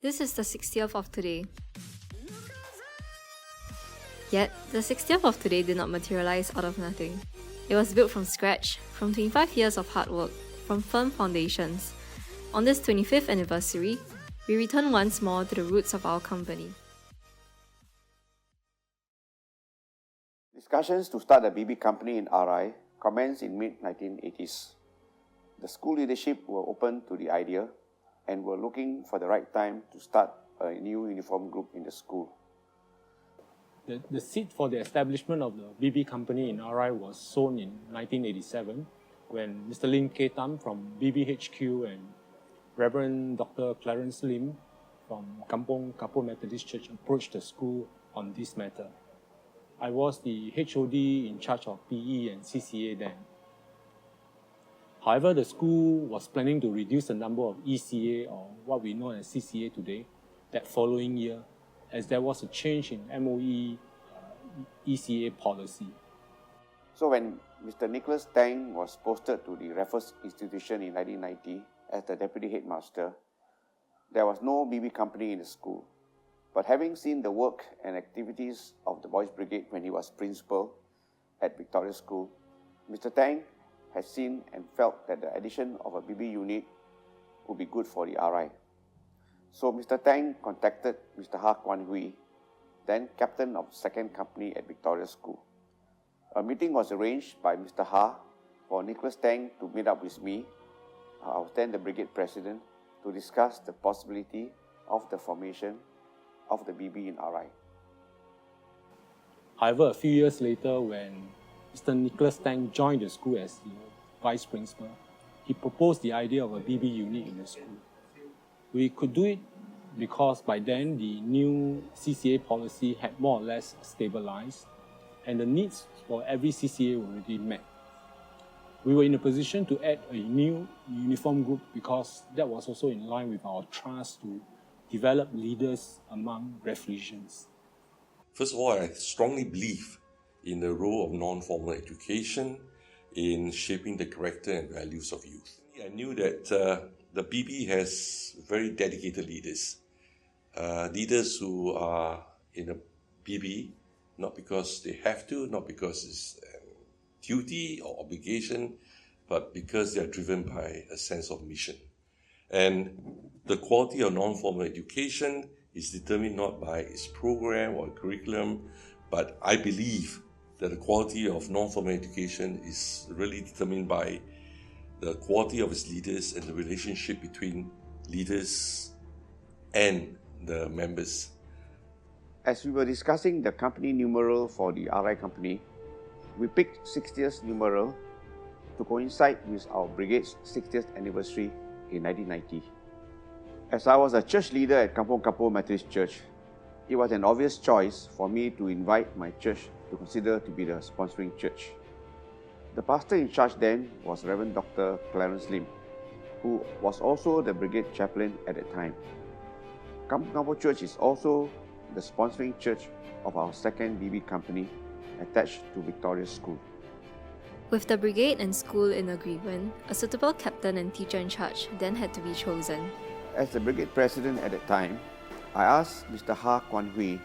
This is the 60th of today. Yet, the 60th of today did not materialize out of nothing. It was built from scratch, from 25 years of hard work, from firm foundations. On this 25th anniversary, we return once more to the roots of our company. Discussions to start a BB company in RI commenced in mid-1980s. The school leadership were open to the idea and were looking for the right time to start a new uniform group in the school. The seed for the establishment of the BB company in RI was sown in 1987 when Mr. Lim K. Tam from BBHQ and Reverend Dr. Clarence Lim from Kampong Kapor Methodist Church approached the school on this matter. I was the HOD in charge of PE and CCA then. However, the school was planning to reduce the number of ECA, or what we know as CCA today, that following year, as there was a change in MOE ECA policy. So when Mr. Nicholas Tang was posted to the Raffles Institution in 1990 as the deputy headmaster, there was no BB company in the school. But having seen the work and activities of the Boys Brigade when he was principal at Victoria School, Mr. Tang had seen and felt that the addition of a BB unit would be good for the RI. So Mr. Tang contacted Mr. Ha Kwan Hui, then captain of the second company at Victoria School. A meeting was arranged by Mr. Ha for Nicholas Tang to meet up with me, I was then the brigade president, to discuss the possibility of the formation of the BB in RI. However, a few years later, when Mr. Nicholas Tang joined the school as the vice principal, he proposed the idea of a BB unit in the school. We could do it because by then the new CCA policy had more or less stabilized and the needs for every CCA were already met. We were in a position to add a new uniform group because that was also in line with our trust to develop leaders among Rafflesians. First of all, I strongly believe in the role of non-formal education in shaping the character and values of youth. I knew that the BB has very dedicated leaders. Leaders who are in a BB, not because they have to, not because it's a duty or obligation, but because they are driven by a sense of mission. And the quality of non-formal education is determined not by its program or curriculum, but I believe that the quality of non-formal education is really determined by the quality of its leaders and the relationship between leaders and the members. As we were discussing the company numeral for the RI company, we picked 60th numeral to coincide with our brigade's 60th anniversary in 1990. As I was a church leader at Kampong Kapor Methodist Church, it was an obvious choice for me to invite my church to consider to be the sponsoring church. The pastor in charge then was Reverend Dr. Clarence Lim, who was also the brigade chaplain at the time. Kampong Kapor Church is also the sponsoring church of our second BB company attached to Victoria School. With the brigade and school in agreement, a suitable captain and teacher in charge then had to be chosen. As the brigade president at the time, I asked Mr. Ha Kwan Hui,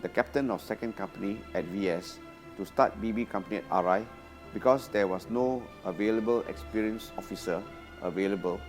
the captain of second company at VS, to start BB company at RI because there was no available experienced officer available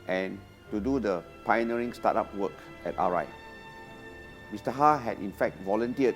and to do the pioneering startup work at RI. Mr. Ha had in fact volunteered,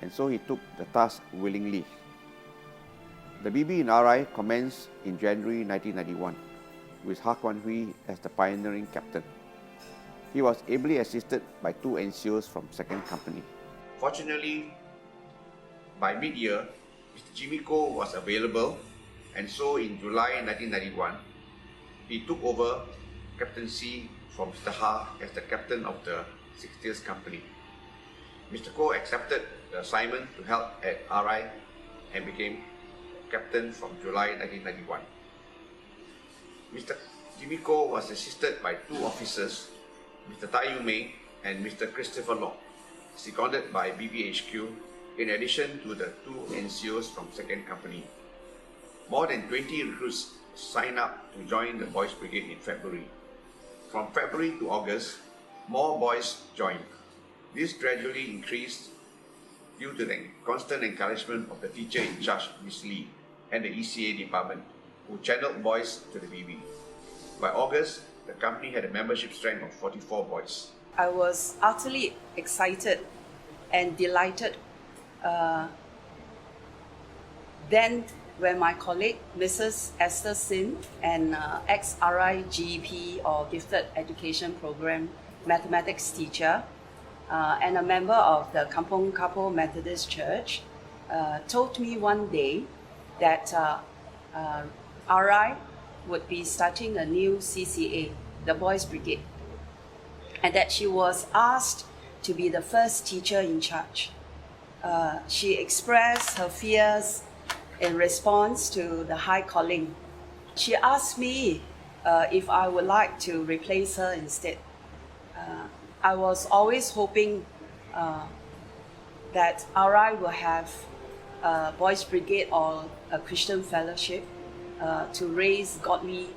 and so he took the task willingly. The BB in RI commenced in January 1991 with Ha Kwan Hui as the pioneering captain. He was ably assisted by two NCOs from second company. Fortunately, by mid-year, Mr. Jimmy Koh was available, and so in July 1991, he took over captaincy from Mr. Ha as the captain of the 60th company. Mr. Koh accepted the assignment to help at RI and became captain from July 1991. Mr. Jimmy Koh was assisted by two officers, Mr. Tai Yu Mei and Mr. Christopher Long, seconded by BBHQ, in addition to the two NCOs from second company. More than 20 recruits signed up to join the Boys Brigade in February. From February to August, more boys joined. This gradually increased due to the constant encouragement of the teacher in charge, Miss Lee, and the ECA department, who channeled boys to the BB. By August, the company had a membership strength of 44 boys. I was utterly excited and delighted then when my colleague, Mrs. Esther Sin, an ex-RIGP or Gifted Education Program mathematics teacher and a member of the Kampong Kapor Methodist Church, told me one day that RI would be starting a new CCA, the Boys Brigade, and that she was asked to be the first teacher in charge. She expressed her fears in response to the high calling. She asked me if I would like to replace her instead. I was always hoping that RI will have a Boys Brigade or a Christian fellowship to raise godly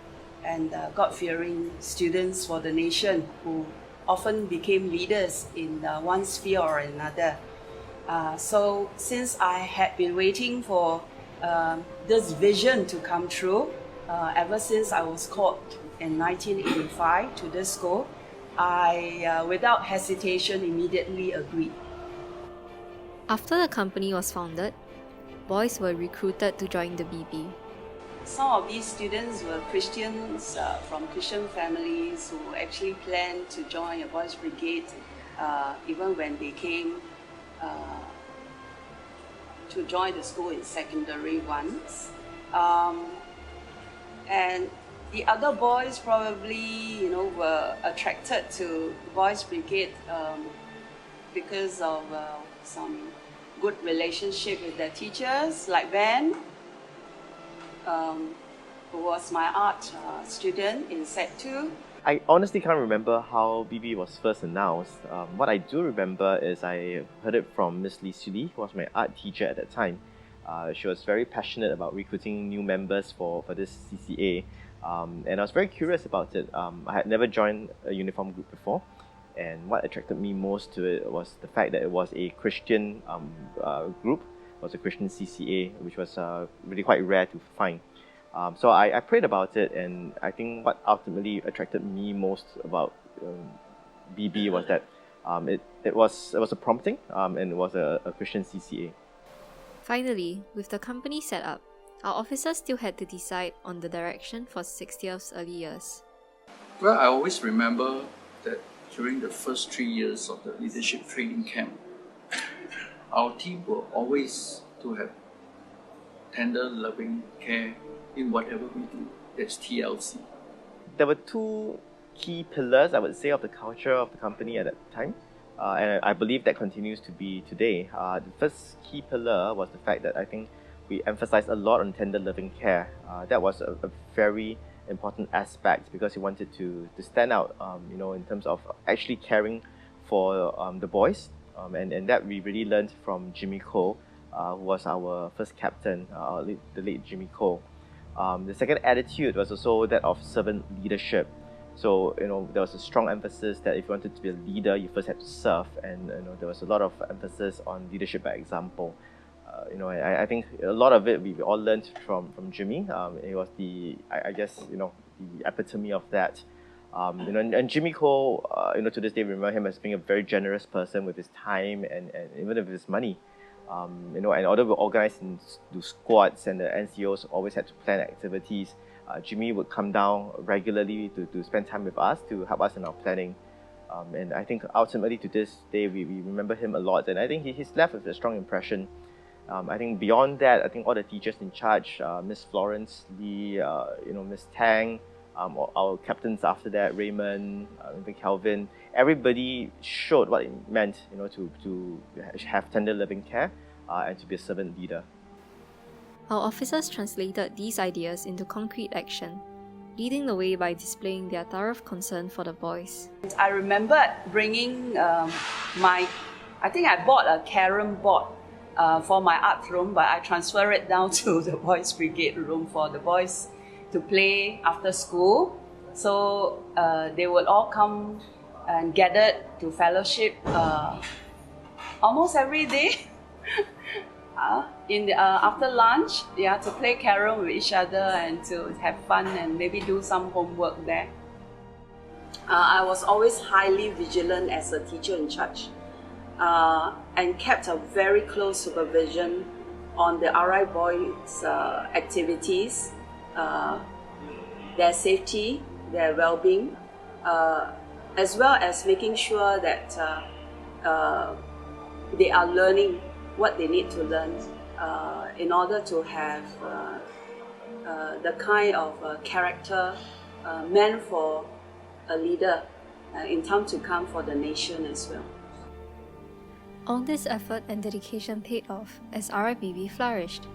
and God-fearing students for the nation who often became leaders in one sphere or another. So since I had been waiting for this vision to come true, ever since I was called in 1985 to this school, I, without hesitation, immediately agreed. After the company was founded, boys were recruited to join the BB. Some of these students were Christians from Christian families who actually planned to join a Boys Brigade even when they came to join the school in secondary ones. And the other boys probably, were attracted to Boys Brigade because of some good relationship with their teachers, like Ben, who was my art student in Set 2. I honestly can't remember how BB was first announced. What I do remember is I heard it from Miss Lee Suli, who was my art teacher at that time. She was very passionate about recruiting new members for this CCA. And I was very curious about it. I had never joined a uniform group before. And what attracted me most to it was the fact that it was a Christian group. It was a Christian CCA, which was really quite rare to find. So I prayed about it, and I think what ultimately attracted me most about BB was that it was a prompting, and it was a Christian CCA. Finally, with the company set up, our officers still had to decide on the direction for 60th's early years. Well, I always remember that during the first 3 years of the leadership training camp, our team were always to have tender, loving care in whatever we do. That's TLC. There were two key pillars, I would say, of the culture of the company at that time. And I believe that continues to be today. The first key pillar was the fact that I think we emphasized a lot on tender, loving care. That was a very important aspect because we wanted to stand out, in terms of actually caring for the boys. And that we really learned from Jimmy Cole, who was our first captain, the late Jimmy Cole. The second attitude was also that of servant leadership. So, there was a strong emphasis that if you wanted to be a leader, you first had to serve. And, there was a lot of emphasis on leadership by example. I think a lot of it we all learned from Jimmy. It was the epitome of that. And Jimmy Cole, to this day, we remember him as being a very generous person with his time and even with his money. And although we organized into squads and the NCOs always had to plan activities, Jimmy would come down regularly to spend time with us, to help us in our planning. And I think ultimately to this day, we remember him a lot. And I think he's left with a strong impression. I think beyond that, I think all the teachers in charge, Miss Florence Lee, Miss Tang, our captains after that, Raymond, Calvin, everybody showed what it meant, to have tender loving care and to be a servant leader. Our officers translated these ideas into concrete action, leading the way by displaying their thorough concern for the boys. I remember bringing I think I bought a carom board for my art room, but I transferred it down to the Boys Brigade room for the boys to play after school. So they would all come and gathered to fellowship almost every day. After lunch, to play carol with each other and to have fun and maybe do some homework there. I was always highly vigilant as a teacher in church and kept a very close supervision on the RI boys' activities, their safety, their well-being, as well as making sure that they are learning what they need to learn in order to have the kind of character meant for a leader in time to come for the nation as well. All this effort and dedication paid off as RIBB flourished.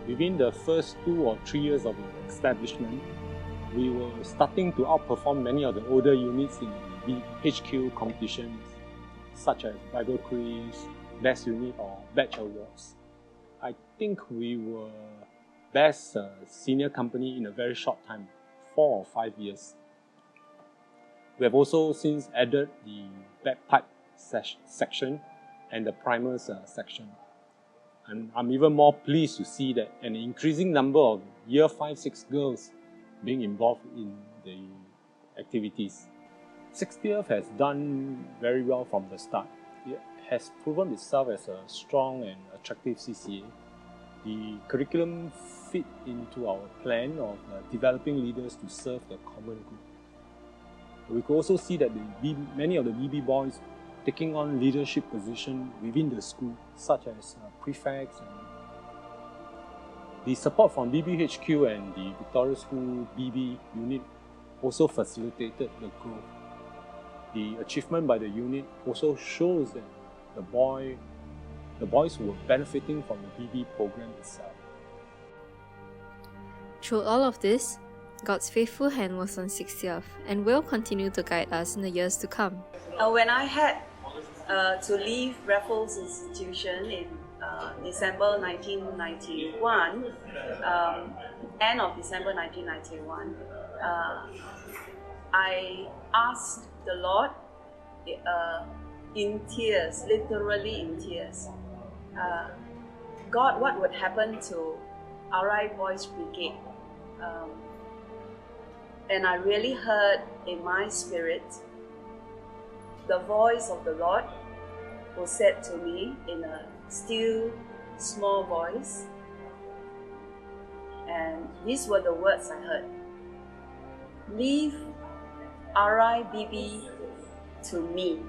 Within the first 2 or 3 years of establishment, we were starting to outperform many of the older units in the HQ competitions, such as Bible Quiz, Best Unit or Batch Awards. I think we were best senior company in a very short time, 4 or 5 years. We have also since added the bagpipe section and the primers section. And I'm even more pleased to see that an increasing number of Year 5-6 girls being involved in the activities. 60th has done very well from the start. It has proven itself as a strong and attractive CCA. The curriculum fit into our plan of developing leaders to serve the common good. We could also see that many of the BB boys taking on leadership positions within the school, such as prefects. The support from BBHQ and the Victoria School BB unit also facilitated the growth. The achievement by the unit also shows that the boys were benefiting from the BB program itself. Through all of this, God's faithful hand was on 60th and will continue to guide us in the years to come. When I had to leave Raffles Institution in December 1991, end of December 1991, I asked the Lord in tears, literally in tears, God, what would happen to RI Boys Brigade? And I really heard in my spirit the voice of the Lord who said to me in a still, small voice, and these were the words I heard: leave RIBB to me.